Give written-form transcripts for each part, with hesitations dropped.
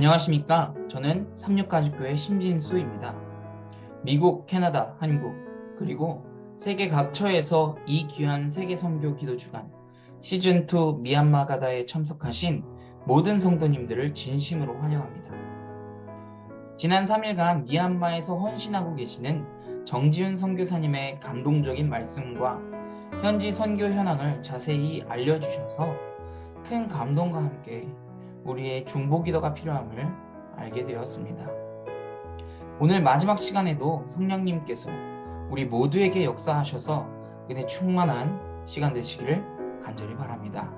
안녕하십니까. 저는 삼육가족교회 심진수입니다. 미국, 캐나다, 한국, 그리고 세계 각처에서 이 귀한 세계 선교 기도 주간 시즌2 미얀마 가다에 참석하신 모든 성도님들을 진심으로 환영합니다. 지난 3일간 미얀마에서 헌신하고 계시는 정지훈 선교사님의 감동적인 말씀과 현지 선교 현황을 자세히 알려주셔서 큰 감동과 함께 우리의 중보기도가 필요함을 알게 되었습니다. 오늘 마지막 시간에도 성령님께서 우리 모두에게 역사하셔서 은혜 충만한 시간 되시기를 간절히 바랍니다.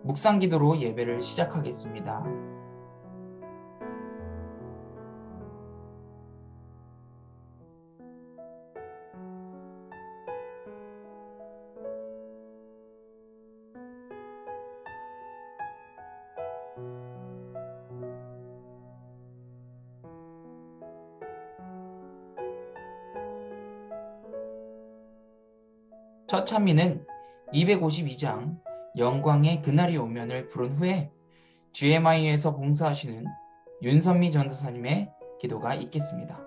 묵상기도로 예배를 시작하겠습니다. 첫 찬미는 252장 영광의 그날이 오면을 부른 후에 GMI에서 봉사하시는 윤선미 전도사님의 기도가 있겠습니다.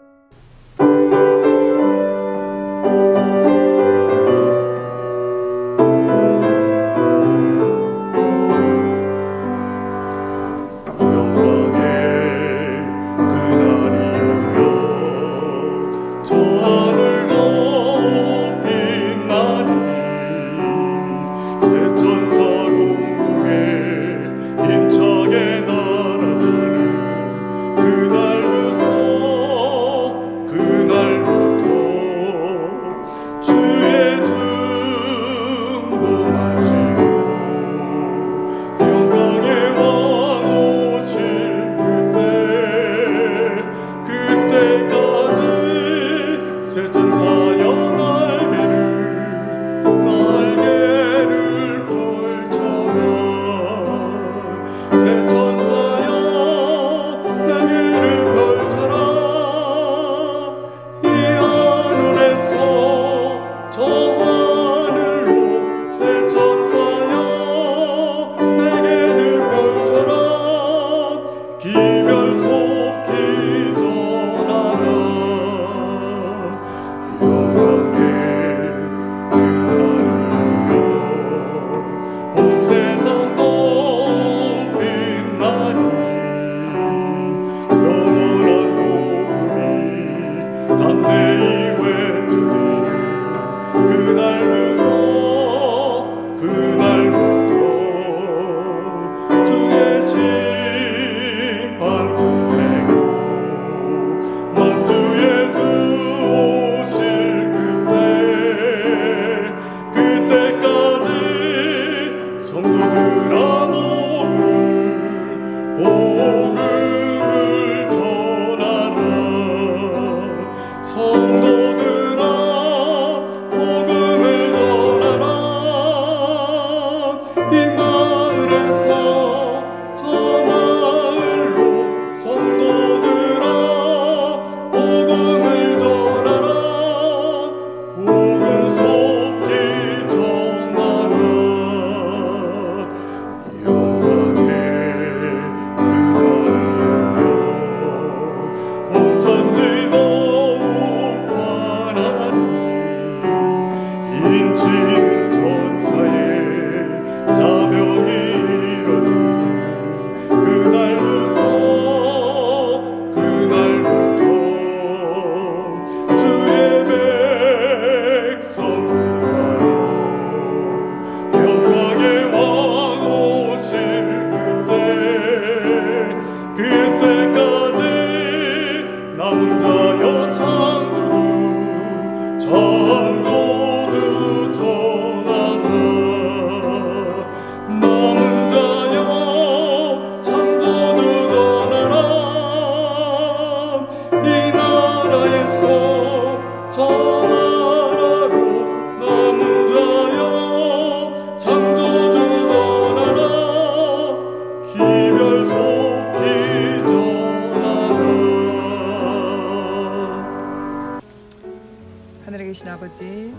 하늘에 계신 아버지,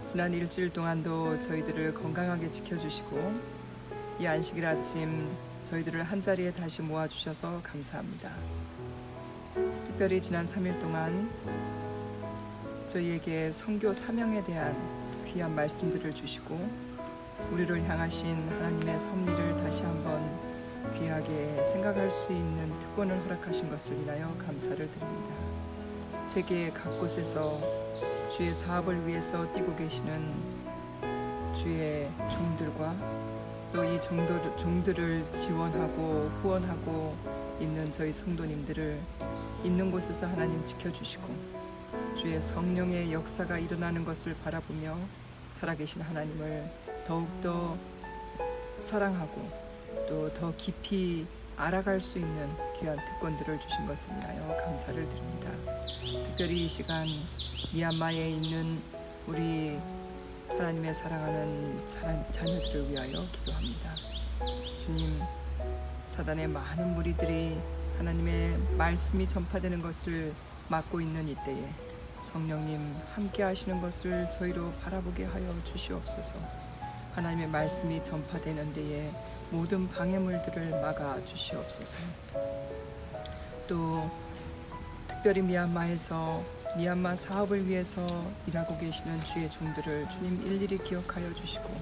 지난 일주일 동안도 저희들을 건강하게 지켜주시고 이 안식일 아침 저희들을 한자리에 다시 모아주셔서 감사합니다. 특별히 지난 3일 동안 저희에게 선교 사명에 대한 귀한 말씀들을 주시고 우리를 향하신 하나님의 섭리를 다시 한번 귀하게 생각할 수 있는 특권을 허락하신 것을 인하여 감사를 드립니다. 세계 각곳에서 주의 사업을 위해서 뛰고 계시는 주의 종들과 또 이 종들을 지원하고 후원하고 있는 저희 성도님들을 있는 곳에서 하나님 지켜주시고 주의 성령의 역사가 일어나는 것을 바라보며 살아계신 하나님을 더욱더 사랑하고 또 더 깊이 알아갈 수 있는 귀한 특권들을 주신 것을 위하여 감사를 드립니다. 특별히 이 시간 미얀마에 있는 우리 하나님의 사랑하는 자녀들을 위하여 기도합니다. 주님, 사단의 많은 무리들이 하나님의 말씀이 전파되는 것을 막고 있는 이때에 성령님 함께 하시는 것을 저희로 바라보게 하여 주시옵소서. 하나님의 말씀이 전파되는 데에 모든 방해물들을 막아 주시옵소서. 또 특별히 미얀마에서 미얀마 사업을 위해서 일하고 계시는 주의 종들을 주님 일일이 기억하여 주시고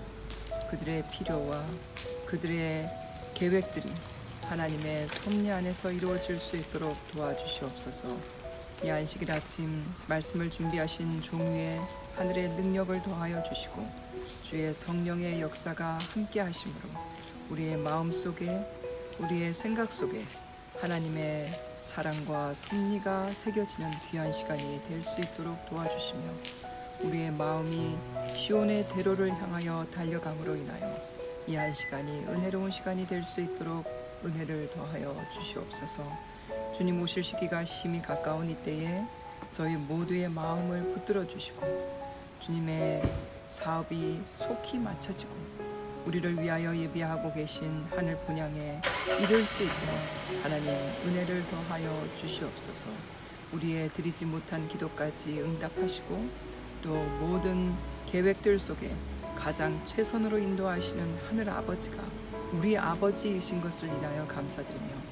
그들의 필요와 그들의 계획들이 하나님의 섭리 안에서 이루어질 수 있도록 도와주시옵소서. 이 안식일 아침 말씀을 준비하신 종 위에 하늘의 능력을 더하여 주시고 주의 성령의 역사가 함께 하심으로 우리의 마음 속에 우리의 생각 속에 하나님의 사랑과 섭리가 새겨지는 귀한 시간이 될 수 있도록 도와주시며 우리의 마음이 시온의 대로를 향하여 달려감으로 인하여 이 한 시간이 은혜로운 시간이 될 수 있도록 은혜를 더하여 주시옵소서. 주님 오실 시기가 심히 가까운 이때에 저희 모두의 마음을 붙들어 주시고 주님의 사업이 속히 마쳐지고 우리를 위하여 예비하고 계신 하늘 본향에 이를 수 있도록 하나님 은혜를 더하여 주시옵소서. 우리의 드리지 못한 기도까지 응답하시고 또 모든 계획들 속에 가장 최선으로 인도하시는 하늘 아버지가 우리 아버지이신 것을 인하여 감사드리며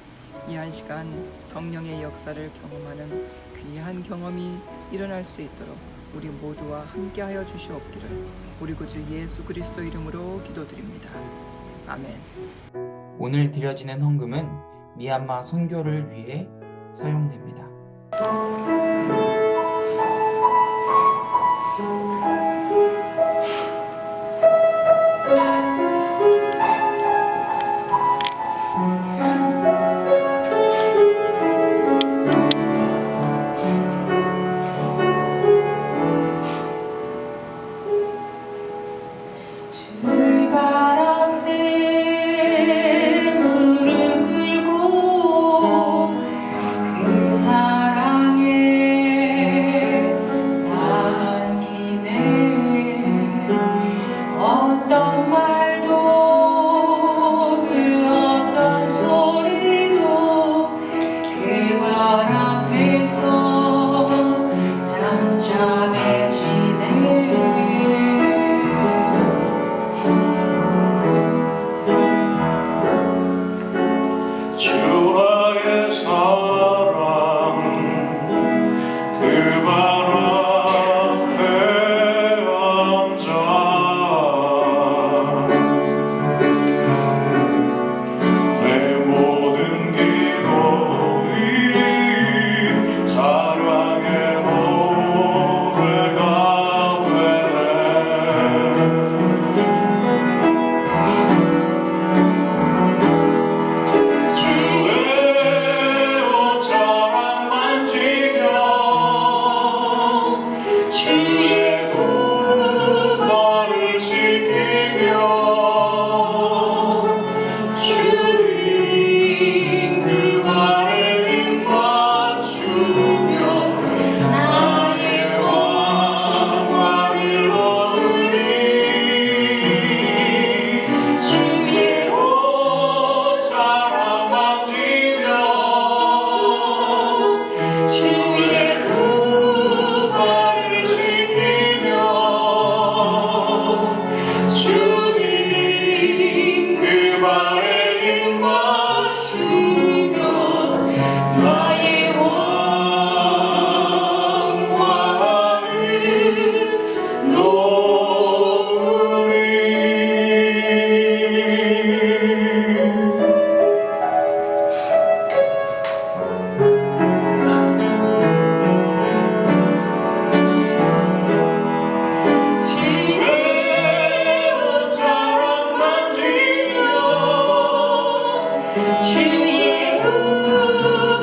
이 한 시간 성령의 역사를 경험하는 귀한 경험이 일어날 수 있도록 우리 모두와 함께하여 주시옵기를 우리 구주 예수 그리스도 이름으로 기도드립니다. 아멘. 오늘 드려지는 헌금은 미얀마 선교를 위해 사용됩니다. 무릎 꿇고 그 사랑에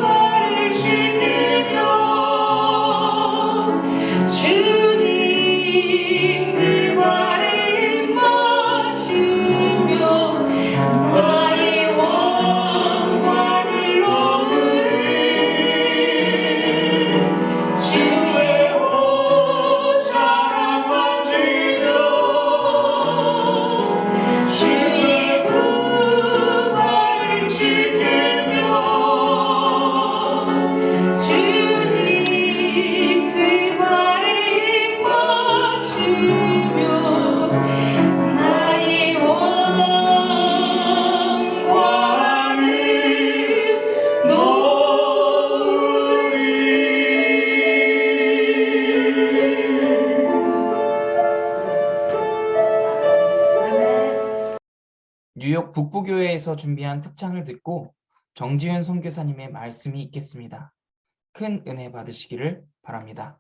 말을 지키며 주님 그 말에 맞으며 나의 왕관을 놓으리 주의 옷자락 만지며 주의 두 발을 지키며 주님 그 발에 맞으며 나의 왕관을 뉴욕 북부교회에서 준비한 특창을 듣고 정지윤 선교사님의 말씀이 있겠습니다. 큰 은혜 받으시기를 바랍니다.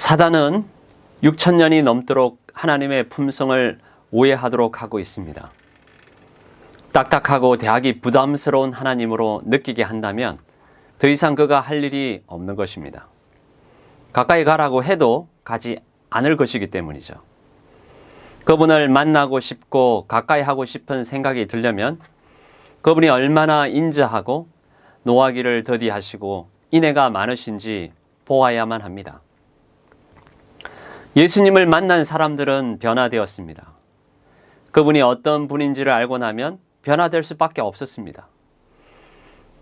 사단은 6,000년이 넘도록 하나님의 품성을 오해하도록 하고 있습니다. 딱딱하고 대하기 부담스러운 하나님으로 느끼게 한다면 더 이상 그가 할 일이 없는 것입니다. 가까이 가라고 해도 가지 않을 것이기 때문이죠. 그분을 만나고 싶고 가까이 하고 싶은 생각이 들려면 그분이 얼마나 인자하고 노하기를 더디하시고 인애가 많으신지 보아야만 합니다. 예수님을 만난 사람들은 변화되었습니다. 그분이 어떤 분인지를 알고 나면 변화될 수밖에 없었습니다.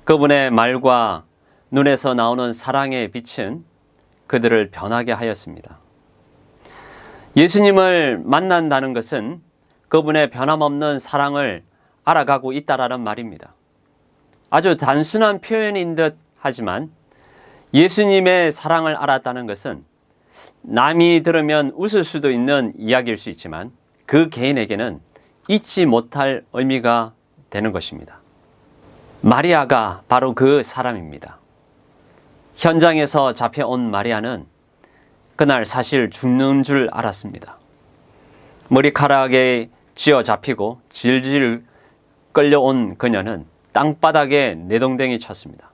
그분의 말과 눈에서 나오는 사랑의 빛은 그들을 변하게 하였습니다. 예수님을 만난다는 것은 그분의 변함없는 사랑을 알아가고 있다라는 말입니다. 아주 단순한 표현인 듯 하지만 예수님의 사랑을 알았다는 것은 남이 들으면 웃을 수도 있는 이야기일 수 있지만 그 개인에게는 잊지 못할 의미가 되는 것입니다. 마리아가 바로 그 사람입니다. 현장에서 잡혀온 마리아는 그날 사실 죽는 줄 알았습니다. 머리카락에 쥐어 잡히고 질질 끌려온 그녀는 땅바닥에 내동댕이 쳤습니다.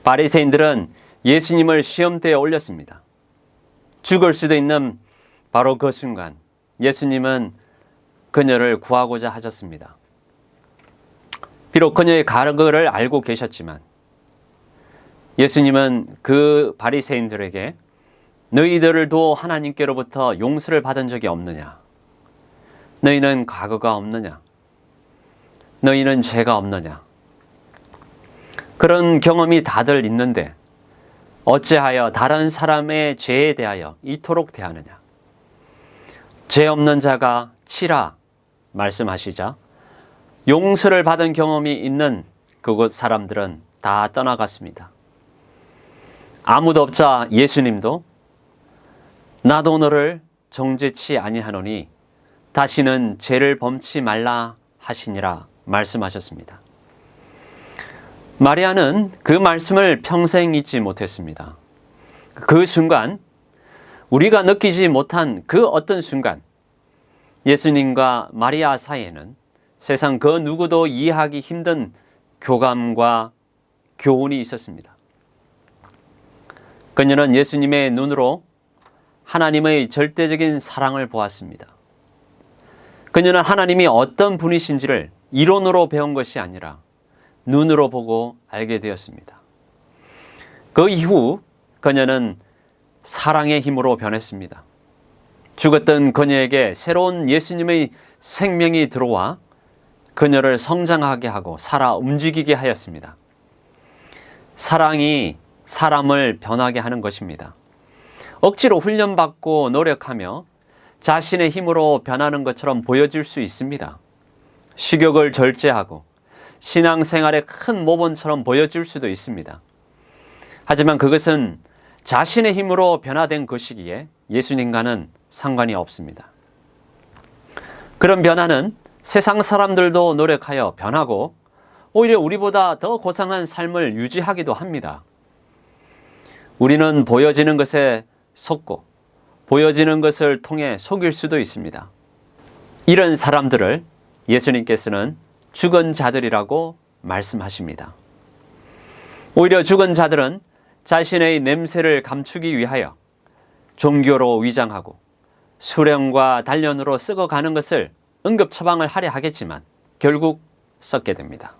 바리새인들은 예수님을 시험대에 올렸습니다. 죽을 수도 있는 바로 그 순간 예수님은 그녀를 구하고자 하셨습니다. 비록 그녀의 가르를 알고 계셨지만 예수님은 그 바리새인들에게 너희들도 하나님께로부터 용서를 받은 적이 없느냐? 너희는 과거가 없느냐? 너희는 죄가 없느냐? 그런 경험이 다들 있는데 어찌하여 다른 사람의 죄에 대하여 이토록 대하느냐? 죄 없는 자가 치라 말씀하시자 용서를 받은 경험이 있는 그곳 사람들은 다 떠나갔습니다. 아무도 없자 예수님도 나도 너를 정죄치 아니하노니 다시는 죄를 범치 말라 하시니라 말씀하셨습니다. 마리아는 그 말씀을 평생 잊지 못했습니다. 그 순간 우리가 느끼지 못한 그 어떤 순간 예수님과 마리아 사이에는 세상 그 누구도 이해하기 힘든 교감과 교훈이 있었습니다. 그녀는 예수님의 눈으로 하나님의 절대적인 사랑을 보았습니다. 그녀는 하나님이 어떤 분이신지를 이론으로 배운 것이 아니라 눈으로 보고 알게 되었습니다. 그 이후 그녀는 사랑의 힘으로 변했습니다. 죽었던 그녀에게 새로운 예수님의 생명이 들어와 그녀를 성장하게 하고 살아 움직이게 하였습니다. 사랑이 사람을 변하게 하는 것입니다. 억지로 훈련받고 노력하며 자신의 힘으로 변하는 것처럼 보여질 수 있습니다. 식욕을 절제하고 신앙생활의 큰 모범처럼 보여질 수도 있습니다. 하지만 그것은 자신의 힘으로 변화된 것이기에 예수님과는 상관이 없습니다. 그런 변화는 세상 사람들도 노력하여 변하고 오히려 우리보다 더 고상한 삶을 유지하기도 합니다. 우리는 보여지는 것에 속고 보여지는 것을 통해 속일 수도 있습니다. 이런 사람들을 예수님께서는 죽은 자들이라고 말씀하십니다. 오히려 죽은 자들은 자신의 냄새를 감추기 위하여 종교로 위장하고 수령과 단련으로 썩어가는 것을 응급 처방을 하려 하겠지만 결국 썩게 됩니다.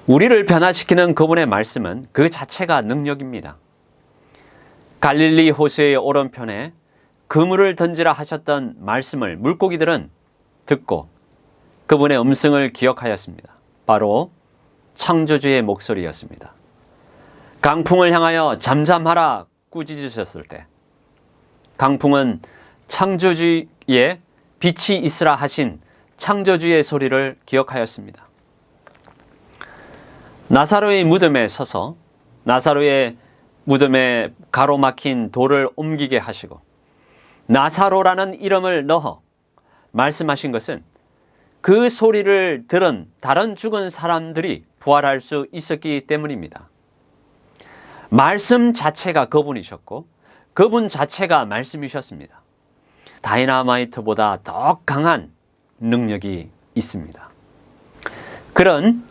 우리를 변화시키는 그분의 말씀은 그 자체가 능력입니다. 갈릴리 호수의 오른편에 그물을 던지라 하셨던 말씀을 물고기들은 듣고 그분의 음성을 기억하였습니다. 바로 창조주의 목소리였습니다. 강풍을 향하여 잠잠하라 꾸짖으셨을 때 강풍은 창조주의 빛이 있으라 하신 창조주의 소리를 기억하였습니다. 나사로의 무덤에 서서 나사로의 무덤에 가로막힌 돌을 옮기게 하시고 나사로라는 이름을 넣어 말씀하신 것은 그 소리를 들은 다른 죽은 사람들이 부활할 수 있었기 때문입니다. 말씀 자체가 그분이셨고 그분 자체가 말씀이셨습니다. 다이나마이트보다 더 강한 능력이 있습니다. 그런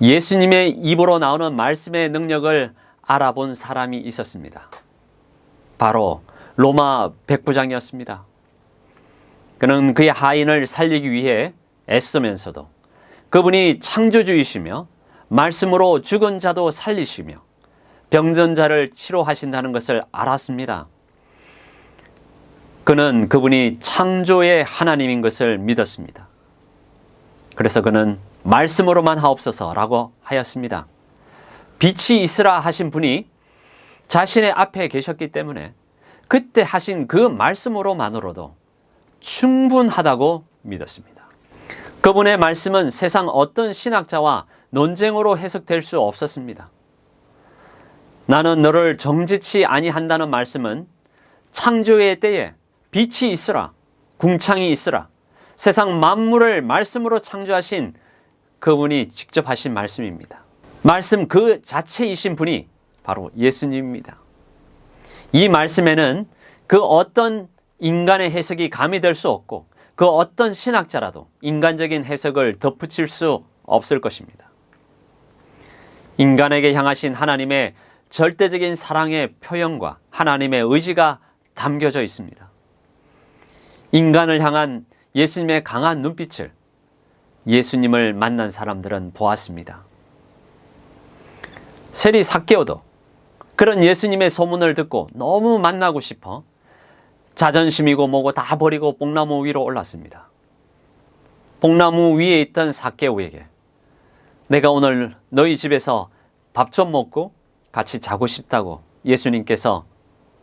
예수님의 입으로 나오는 말씀의 능력을 알아본 사람이 있었습니다. 바로 로마 백부장이었습니다. 그는 그의 하인을 살리기 위해 애쓰면서도 그분이 창조주이시며 말씀으로 죽은 자도 살리시며 병든 자를 치료하신다는 것을 알았습니다. 그는 그분이 창조의 하나님인 것을 믿었습니다. 그래서 그는 말씀으로만 하옵소서라고 하였습니다. 빛이 있으라 하신 분이 자신의 앞에 계셨기 때문에 그때 하신 그 말씀으로만으로도 충분하다고 믿었습니다. 그분의 말씀은 세상 어떤 신학자와 논쟁으로 해석될 수 없었습니다. 나는 너를 정죄치 아니한다는 말씀은 창조의 때에 빛이 있으라, 궁창이 있으라, 세상 만물을 말씀으로 창조하신 그분이 직접 하신 말씀입니다. 말씀 그 자체이신 분이 바로 예수님입니다. 이 말씀에는 그 어떤 인간의 해석이 가미될 수 없고 그 어떤 신학자라도 인간적인 해석을 덧붙일 수 없을 것입니다. 인간에게 향하신 하나님의 절대적인 사랑의 표현과 하나님의 의지가 담겨져 있습니다. 인간을 향한 예수님의 강한 눈빛을 예수님을 만난 사람들은 보았습니다. 세리 삭개오도 그런 예수님의 소문을 듣고 너무 만나고 싶어 자존심이고 뭐고 다 버리고 뽕나무 위로 올랐습니다. 뽕나무 위에 있던 삭개오에게 내가 오늘 너희 집에서 밥 좀 먹고 같이 자고 싶다고 예수님께서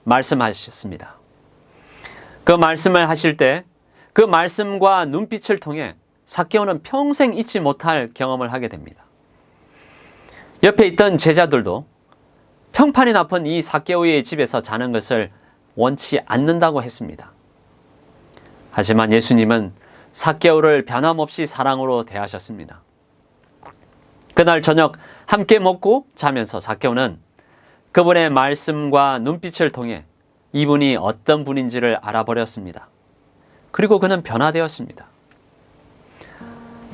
말씀하셨습니다. 그 말씀을 하실 때 그 말씀과 눈빛을 통해 삭개오는 평생 잊지 못할 경험을 하게 됩니다. 옆에 있던 제자들도 평판이 나쁜 이 삭개오의 집에서 자는 것을 원치 않는다고 했습니다. 하지만 예수님은 삭개오를 변함없이 사랑으로 대하셨습니다. 그날 저녁 함께 먹고 자면서 삭개오는 그분의 말씀과 눈빛을 통해 이분이 어떤 분인지를 알아버렸습니다. 그리고 그는 변화되었습니다.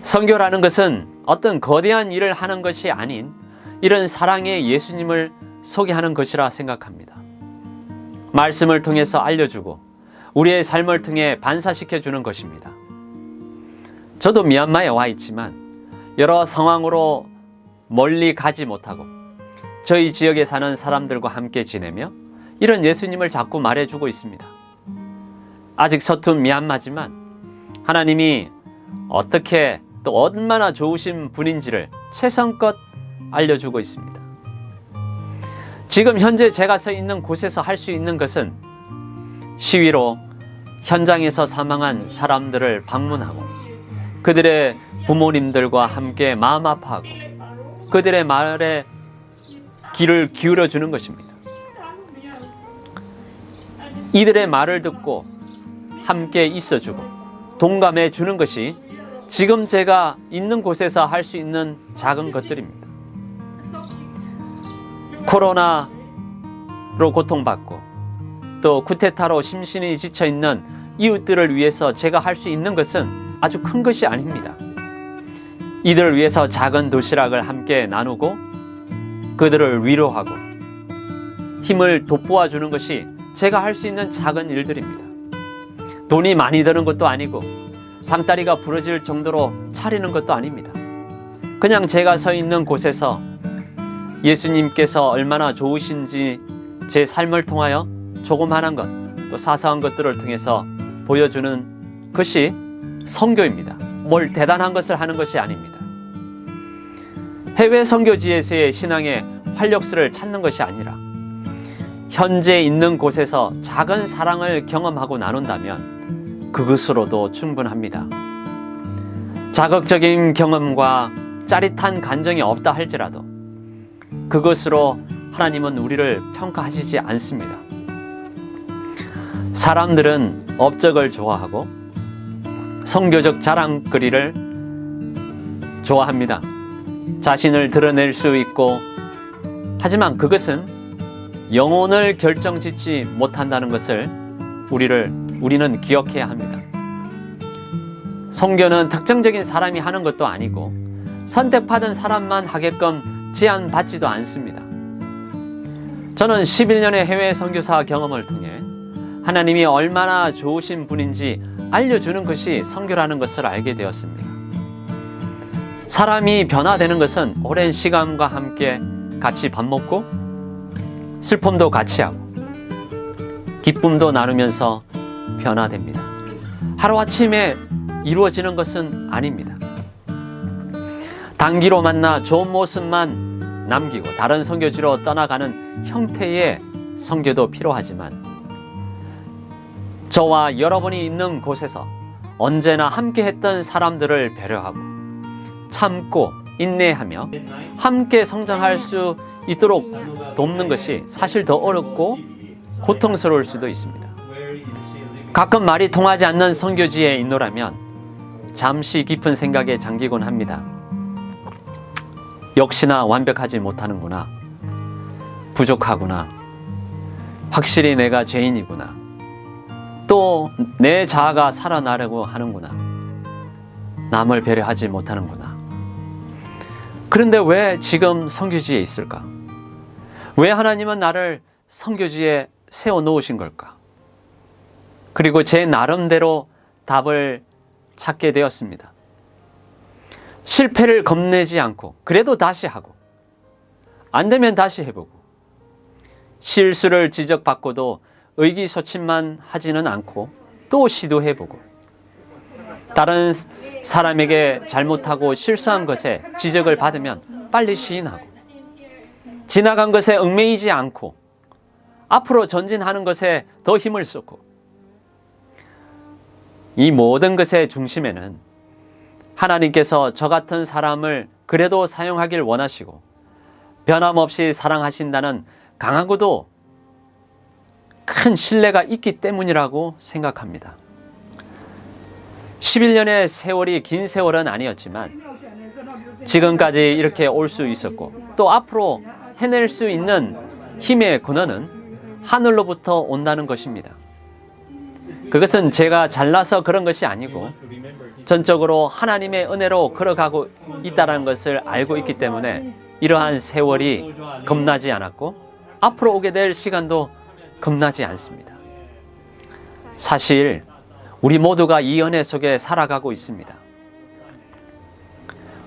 선교라는 것은 어떤 거대한 일을 하는 것이 아닌 이런 사랑의 예수님을 소개하는 것이라 생각합니다. 말씀을 통해서 알려주고 우리의 삶을 통해 반사시켜주는 것입니다. 저도 미얀마에 와 있지만 여러 상황으로 멀리 가지 못하고 저희 지역에 사는 사람들과 함께 지내며 이런 예수님을 자꾸 말해주고 있습니다. 아직 서툰 미얀마지만 하나님이 어떻게 또 얼마나 좋으신 분인지를 최선껏 알려주고 있습니다. 지금 현재 제가 서 있는 곳에서 할 수 있는 것은 시위로 현장에서 사망한 사람들을 방문하고 그들의 부모님들과 함께 마음 아파하고 그들의 말에 귀를 기울여 주는 것입니다. 이들의 말을 듣고 함께 있어주고 동감해 주는 것이 지금 제가 있는 곳에서 할 수 있는 작은 것들입니다. 코로나로 고통받고 또 쿠데타로 심신이 지쳐있는 이웃들을 위해서 제가 할 수 있는 것은 아주 큰 것이 아닙니다. 이들을 위해서 작은 도시락을 함께 나누고 그들을 위로하고 힘을 돋보아 주는 것이 제가 할 수 있는 작은 일들입니다. 돈이 많이 드는 것도 아니고 상다리가 부러질 정도로 차리는 것도 아닙니다. 그냥 제가 서 있는 곳에서 예수님께서 얼마나 좋으신지 제 삶을 통하여 조그마한 것, 또 사소한 것들을 통해서 보여주는 것이 선교입니다. 뭘 대단한 것을 하는 것이 아닙니다. 해외 선교지에서의 신앙의 활력소를 찾는 것이 아니라 현재 있는 곳에서 작은 사랑을 경험하고 나눈다면 그것으로도 충분합니다. 자극적인 경험과 짜릿한 감정이 없다 할지라도 그것으로 하나님은 우리를 평가하시지 않습니다. 사람들은 업적을 좋아하고 선교적 자랑거리를 좋아합니다. 자신을 드러낼 수 있고 하지만 그것은 영혼을 결정짓지 못한다는 것을 우리는 기억해야 합니다. 선교는 특정적인 사람이 하는 것도 아니고 선택받은 사람만 하게끔 제한받지도 않습니다. 저는 11년의 해외 선교사 경험을 통해 하나님이 얼마나 좋으신 분인지 알려주는 것이 선교라는 것을 알게 되었습니다. 사람이 변화되는 것은 오랜 시간과 함께 같이 밥 먹고 슬픔도 같이 하고 기쁨도 나누면서 변화됩니다. 하루아침에 이루어지는 것은 아닙니다. 단기로 만나 좋은 모습만 남기고 다른 선교지로 떠나가는 형태의 선교도 필요하지만 저와 여러분이 있는 곳에서 언제나 함께했던 사람들을 배려하고 참고 인내하며 함께 성장할 수 있도록 돕는 것이 사실 더 어렵고 고통스러울 수도 있습니다. 가끔 말이 통하지 않는 선교지에 있노라면 잠시 깊은 생각에 잠기곤 합니다. 역시나 완벽하지 못하는구나. 부족하구나. 확실히 내가 죄인이구나. 또 내 자아가 살아나려고 하는구나. 남을 배려하지 못하는구나. 그런데 왜 지금 선교지에 있을까? 왜 하나님은 나를 선교지에 세워놓으신 걸까? 그리고 제 나름대로 답을 찾게 되었습니다. 실패를 겁내지 않고 그래도 다시 하고 안 되면 다시 해보고 실수를 지적받고도 의기소침만 하지는 않고 또 시도해보고 다른 사람에게 잘못하고 실수한 것에 지적을 받으면 빨리 시인하고 지나간 것에 얽매이지 않고 앞으로 전진하는 것에 더 힘을 쏟고 이 모든 것의 중심에는 하나님께서 저 같은 사람을 그래도 사용하길 원하시고 변함없이 사랑하신다는 강하고도 큰 신뢰가 있기 때문이라고 생각합니다. 11년의 세월이 긴 세월은 아니었지만 지금까지 이렇게 올 수 있었고 또 앞으로 해낼 수 있는 힘의 근원은 하늘로부터 온다는 것입니다. 그것은 제가 잘나서 그런 것이 아니고 전적으로 하나님의 은혜로 걸어가고 있다는 것을 알고 있기 때문에 이러한 세월이 겁나지 않았고 앞으로 오게 될 시간도 겁나지 않습니다. 사실 우리 모두가 이 은혜 속에 살아가고 있습니다.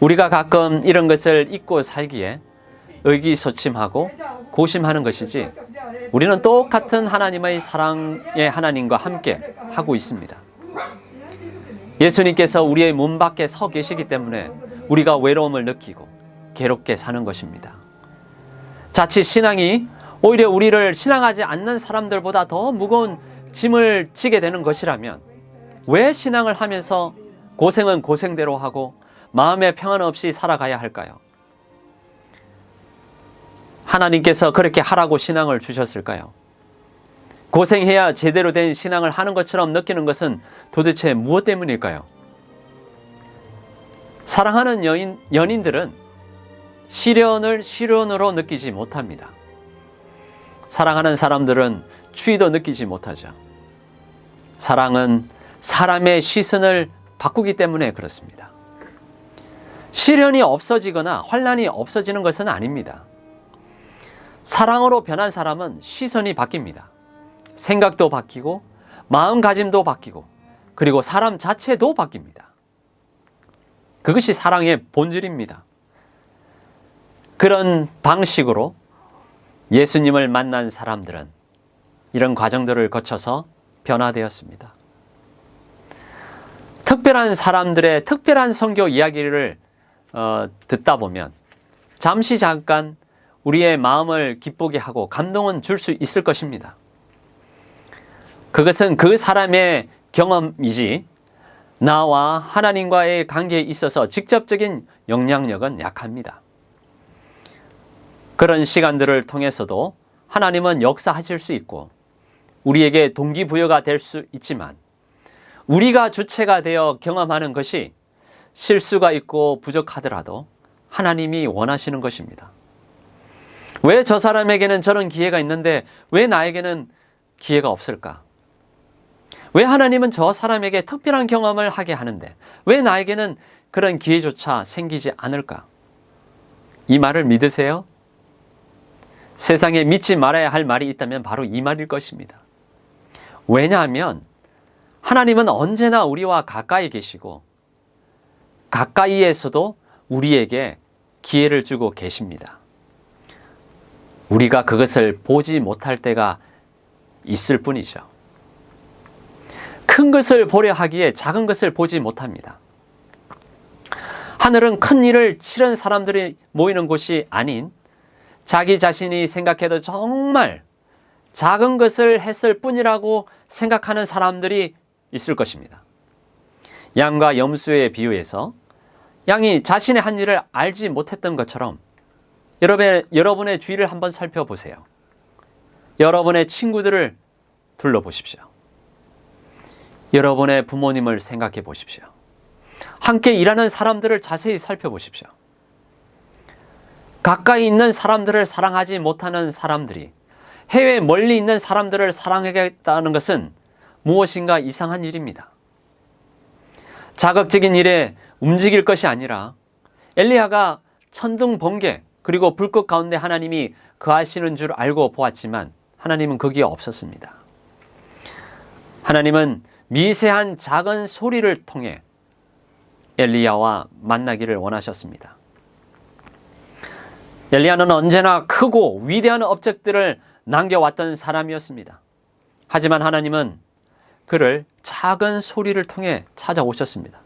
우리가 가끔 이런 것을 잊고 살기에 의기소침하고 고심하는 것이지 우리는 똑같은 하나님의 사랑의 하나님과 함께 하고 있습니다. 예수님께서 우리의 문 밖에 서 계시기 때문에 우리가 외로움을 느끼고 괴롭게 사는 것입니다. 자칫 신앙이 오히려 우리를 신앙하지 않는 사람들보다 더 무거운 짐을 지게 되는 것이라면 왜 신앙을 하면서 고생은 고생대로 하고 마음의 평안 없이 살아가야 할까요? 하나님께서 그렇게 하라고 신앙을 주셨을까요? 고생해야 제대로 된 신앙을 하는 것처럼 느끼는 것은 도대체 무엇 때문일까요? 사랑하는 연인들은 시련을 시련으로 느끼지 못합니다. 사랑하는 사람들은 추위도 느끼지 못하죠. 사랑은 사람의 시선을 바꾸기 때문에 그렇습니다. 시련이 없어지거나 환난이 없어지는 것은 아닙니다. 사랑으로 변한 사람은 시선이 바뀝니다. 생각도 바뀌고 마음가짐도 바뀌고 그리고 사람 자체도 바뀝니다. 그것이 사랑의 본질입니다. 그런 방식으로 예수님을 만난 사람들은 이런 과정들을 거쳐서 변화되었습니다. 특별한 사람들의 특별한 선교 이야기를 듣다 보면 잠깐 우리의 마음을 기쁘게 하고 감동은 줄 수 있을 것입니다. 그것은 그 사람의 경험이지 나와 하나님과의 관계에 있어서 직접적인 영향력은 약합니다. 그런 시간들을 통해서도 하나님은 역사하실 수 있고 우리에게 동기부여가 될 수 있지만 우리가 주체가 되어 경험하는 것이 실수가 있고 부족하더라도 하나님이 원하시는 것입니다. 왜 저 사람에게는 저런 기회가 있는데 왜 나에게는 기회가 없을까? 왜 하나님은 저 사람에게 특별한 경험을 하게 하는데 왜 나에게는 그런 기회조차 생기지 않을까? 이 말을 믿으세요? 세상에 믿지 말아야 할 말이 있다면 바로 이 말일 것입니다. 왜냐하면 하나님은 언제나 우리와 가까이 계시고 가까이에서도 우리에게 기회를 주고 계십니다. 우리가 그것을 보지 못할 때가 있을 뿐이죠. 큰 것을 보려 하기에 작은 것을 보지 못합니다. 하늘은 큰 일을 치른 사람들이 모이는 곳이 아닌 자기 자신이 생각해도 정말 작은 것을 했을 뿐이라고 생각하는 사람들이 있을 것입니다. 양과 염소의 비유에서 양이 자신의 한 일을 알지 못했던 것처럼 여러분의 주위를 한번 살펴보세요. 여러분의 친구들을 둘러보십시오. 여러분의 부모님을 생각해 보십시오. 함께 일하는 사람들을 자세히 살펴보십시오. 가까이 있는 사람들을 사랑하지 못하는 사람들이 해외 멀리 있는 사람들을 사랑하겠다는 것은 무엇인가 이상한 일입니다. 자극적인 일에 움직일 것이 아니라 엘리야가 천둥 번개 그리고 불꽃 가운데 하나님이 거하시는 줄 알고 보았지만 하나님은 거기에 없었습니다. 하나님은 미세한 작은 소리를 통해 엘리야와 만나기를 원하셨습니다. 엘리야는 언제나 크고 위대한 업적들을 남겨왔던 사람이었습니다. 하지만 하나님은 그를 작은 소리를 통해 찾아오셨습니다.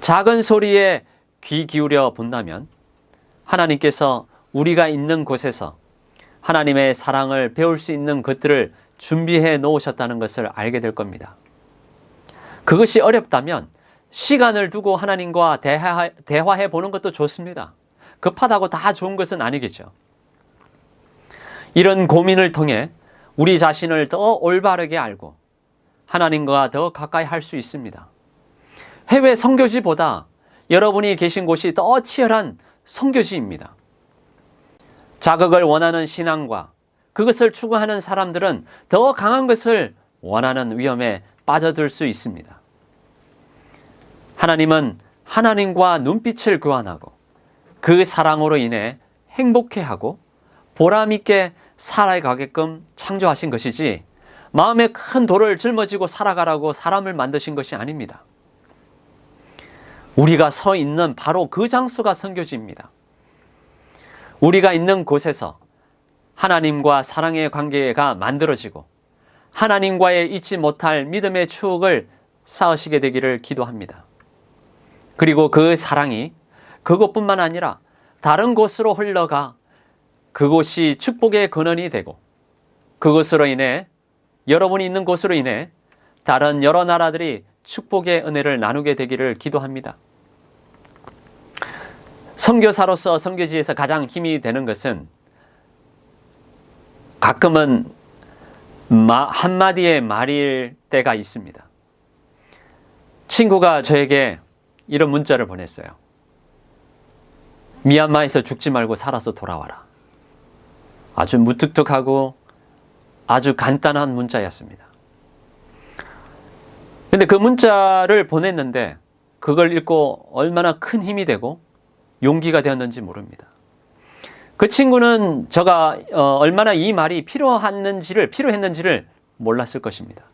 작은 소리에 귀 기울여 본다면 하나님께서 우리가 있는 곳에서 하나님의 사랑을 배울 수 있는 것들을 준비해 놓으셨다는 것을 알게 될 겁니다. 그것이 어렵다면 시간을 두고 하나님과 대화해 보는 것도 좋습니다. 급하다고 다 좋은 것은 아니겠죠. 이런 고민을 통해 우리 자신을 더 올바르게 알고 하나님과 더 가까이 할 수 있습니다. 해외 선교지보다 여러분이 계신 곳이 더 치열한 선교지입니다. 자극을 원하는 신앙과 그것을 추구하는 사람들은 더 강한 것을 원하는 위험에 빠져들 수 있습니다. 하나님은 하나님과 눈빛을 교환하고 그 사랑으로 인해 행복해하고 보람있게 살아가게끔 창조하신 것이지 마음에 큰 돌을 짊어지고 살아가라고 사람을 만드신 것이 아닙니다. 우리가 서 있는 바로 그 장소가 선교지입니다. 우리가 있는 곳에서 하나님과 사랑의 관계가 만들어지고 하나님과의 잊지 못할 믿음의 추억을 쌓으시게 되기를 기도합니다. 그리고 그 사랑이 그곳뿐만 아니라 다른 곳으로 흘러가 그곳이 축복의 근원이 되고 그것으로 인해 여러분이 있는 곳으로 인해 다른 여러 나라들이 축복의 은혜를 나누게 되기를 기도합니다. 선교사로서 선교지에서 가장 힘이 되는 것은 가끔은 한마디의 말일 때가 있습니다. 친구가 저에게 이런 문자를 보냈어요. 미얀마에서 죽지 말고 살아서 돌아와라. 아주 무뚝뚝하고 아주 간단한 문자였습니다. 근데 그 문자를 보냈는데 그걸 읽고 얼마나 큰 힘이 되고 용기가 되었는지 모릅니다. 그 친구는 제가 얼마나 이 말이 필요했는지를 몰랐을 것입니다.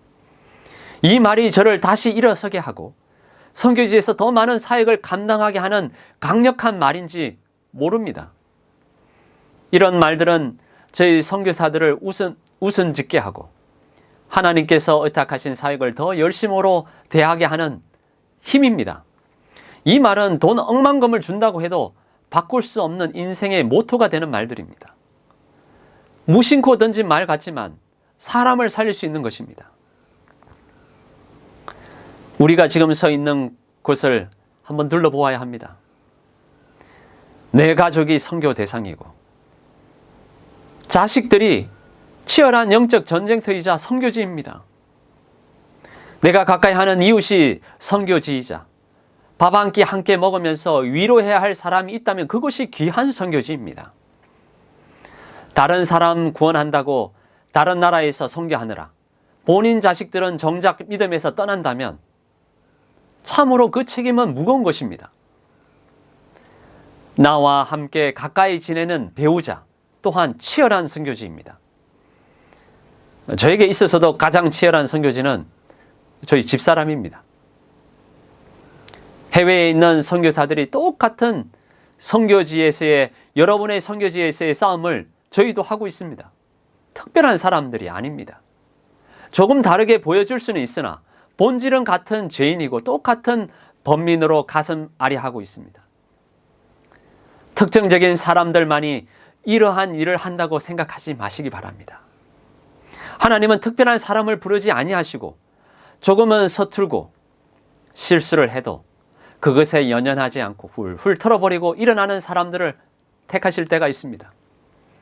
이 말이 저를 다시 일어서게 하고 선교지에서 더 많은 사역을 감당하게 하는 강력한 말인지 모릅니다. 이런 말들은 저희 선교사들을 웃음 짓게 하고 하나님께서 의탁하신 사역을 더 열심으로 대하게 하는 힘입니다. 이 말은 돈 억만금을 준다고 해도 바꿀 수 없는 인생의 모토가 되는 말들입니다. 무심코 던진 말 같지만 사람을 살릴 수 있는 것입니다. 우리가 지금 서 있는 곳을 한번 둘러보아야 합니다. 내 가족이 선교 대상이고 자식들이 치열한 영적 전쟁터이자 선교지입니다. 내가 가까이 하는 이웃이 선교지이자 밥 한 끼 함께 먹으면서 위로해야 할 사람이 있다면 그것이 귀한 선교지입니다. 다른 사람 구원한다고 다른 나라에서 선교하느라 본인 자식들은 정작 믿음에서 떠난다면 참으로 그 책임은 무거운 것입니다. 나와 함께 가까이 지내는 배우자, 또한 치열한 선교지입니다. 저에게 있어서도 가장 치열한 선교지는 저희 집사람입니다. 해외에 있는 선교사들이 똑같은 선교지에서의, 여러분의 선교지에서의 싸움을 저희도 하고 있습니다. 특별한 사람들이 아닙니다. 조금 다르게 보여줄 수는 있으나 본질은 같은 죄인이고 똑같은 범민으로 가슴 아리하고 있습니다. 특정적인 사람들만이 이러한 일을 한다고 생각하지 마시기 바랍니다. 하나님은 특별한 사람을 부르지 아니하시고 조금은 서툴고 실수를 해도 그것에 연연하지 않고 훌훌 털어버리고 일어나는 사람들을 택하실 때가 있습니다.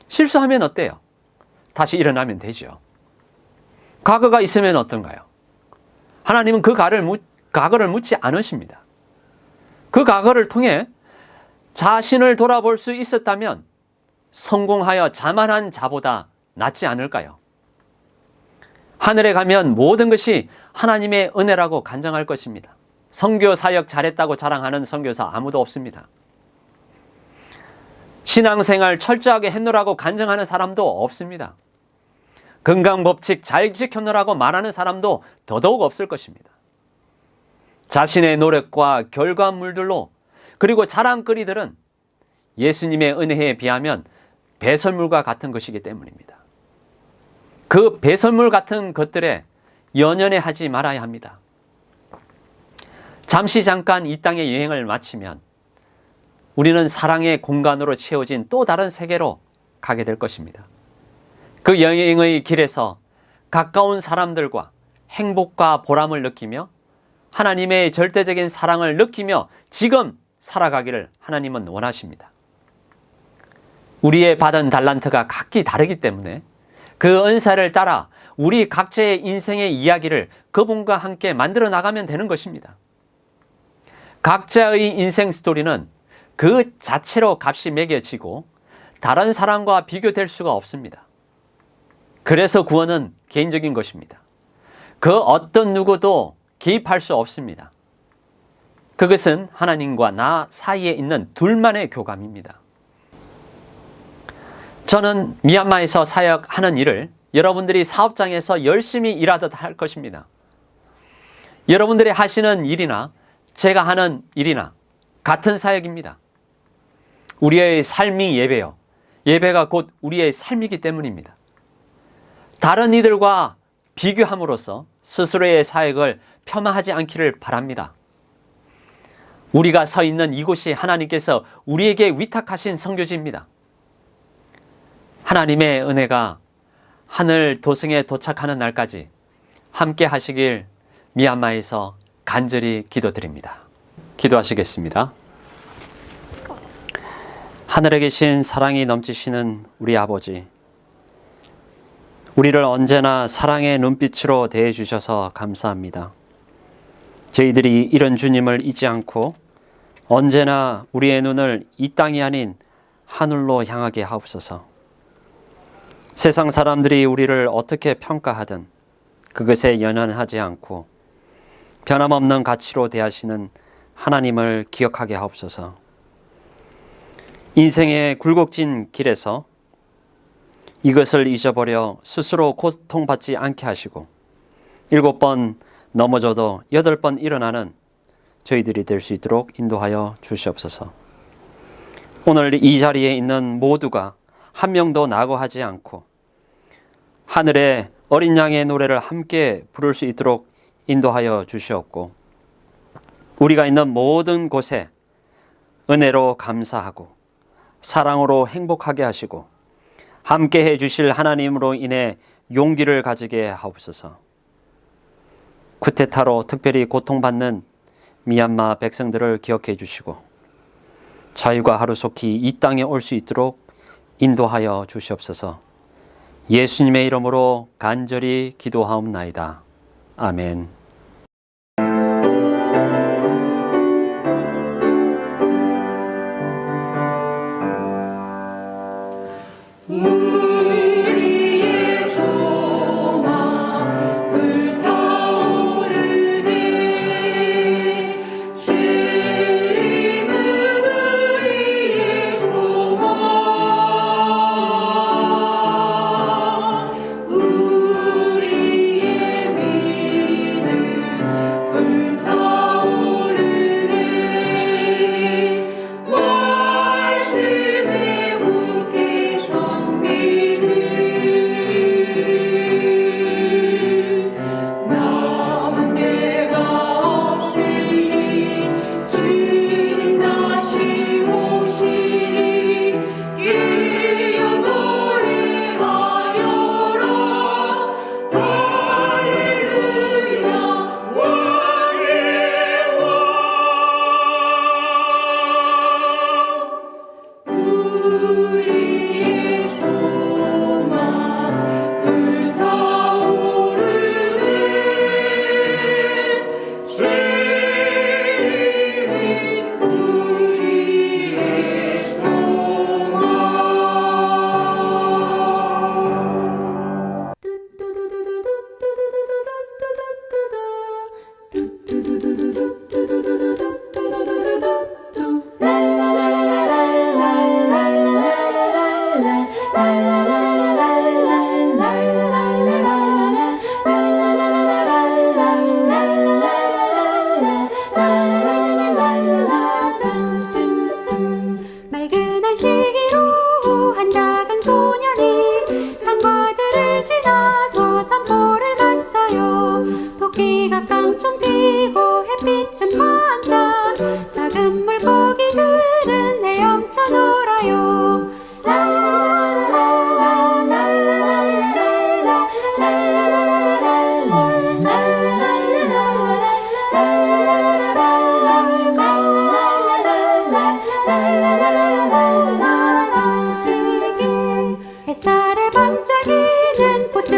실수하면 어때요? 다시 일어나면 되죠. 과거가 있으면 어떤가요? 하나님은 그 과거를 묻지 않으십니다. 그 과거를 통해 자신을 돌아볼 수 있었다면 성공하여 자만한 자보다 낫지 않을까요? 하늘에 가면 모든 것이 하나님의 은혜라고 간증할 것입니다. 선교 사역 잘했다고 자랑하는 선교사 아무도 없습니다. 신앙생활 철저하게 했노라고 간증하는 사람도 없습니다. 건강법칙 잘 지켰노라고 말하는 사람도 더더욱 없을 것입니다. 자신의 노력과 결과물들로, 그리고 자랑거리들은 예수님의 은혜에 비하면 배설물과 같은 것이기 때문입니다. 그 배설물 같은 것들에 연연해 하지 말아야 합니다. 잠깐 이 땅의 여행을 마치면 우리는 사랑의 공간으로 채워진 또 다른 세계로 가게 될 것입니다. 그 여행의 길에서 가까운 사람들과 행복과 보람을 느끼며 하나님의 절대적인 사랑을 느끼며 지금 살아가기를 하나님은 원하십니다. 우리의 받은 달란트가 각기 다르기 때문에 그 은사를 따라 우리 각자의 인생의 이야기를 그분과 함께 만들어 나가면 되는 것입니다. 각자의 인생 스토리는 그 자체로 값이 매겨지고 다른 사람과 비교될 수가 없습니다. 그래서 구원은 개인적인 것입니다. 그 어떤 누구도 개입할 수 없습니다. 그것은 하나님과 나 사이에 있는 둘만의 교감입니다. 저는 미얀마에서 사역하는 일을 여러분들이 사업장에서 열심히 일하듯 할 것입니다. 여러분들이 하시는 일이나 제가 하는 일이나 같은 사역입니다. 우리의 삶이 예배요. 예배가 곧 우리의 삶이기 때문입니다. 다른 이들과 비교함으로써 스스로의 사역을 폄하하지 않기를 바랍니다. 우리가 서 있는 이곳이 하나님께서 우리에게 위탁하신 선교지입니다. 하나님의 은혜가 하늘 도성에 도착하는 날까지 함께 하시길 미얀마에서 간절히 기도드립니다. 기도하시겠습니다. 하늘에 계신 사랑이 넘치시는 우리 아버지, 우리를 언제나 사랑의 눈빛으로 대해주셔서 감사합니다. 저희들이 이런 주님을 잊지 않고 언제나 우리의 눈을 이 땅이 아닌 하늘로 향하게 하옵소서. 세상 사람들이 우리를 어떻게 평가하든 그것에 연연하지 않고 변함없는 가치로 대하시는 하나님을 기억하게 하옵소서. 인생의 굴곡진 길에서 이것을 잊어버려 스스로 고통받지 않게 하시고 7번 넘어져도 8번 일어나는 저희들이 될 수 있도록 인도하여 주시옵소서. 오늘 이 자리에 있는 모두가 한 명도 낙오하지 않고 하늘의 어린 양의 노래를 함께 부를 수 있도록 인도하여 주시옵고, 우리가 있는 모든 곳에 은혜로 감사하고 사랑으로 행복하게 하시고 함께 해 주실 하나님으로 인해 용기를 가지게 하옵소서. 쿠데타로 특별히 고통받는 미얀마 백성들을 기억해 주시고 자유가 하루속히 이 땅에 올 수 있도록 인도하여 주시옵소서. 예수님의 이름으로 간절히 기도하옵나이다. 아멘. 우리의 소망 불타오르네. 주님은 우리의 해가 깡총 튀고 햇빛은 반짝 작은 물고기들은 헤엄쳐 놀아요. 햇살에 반짝이는 꽃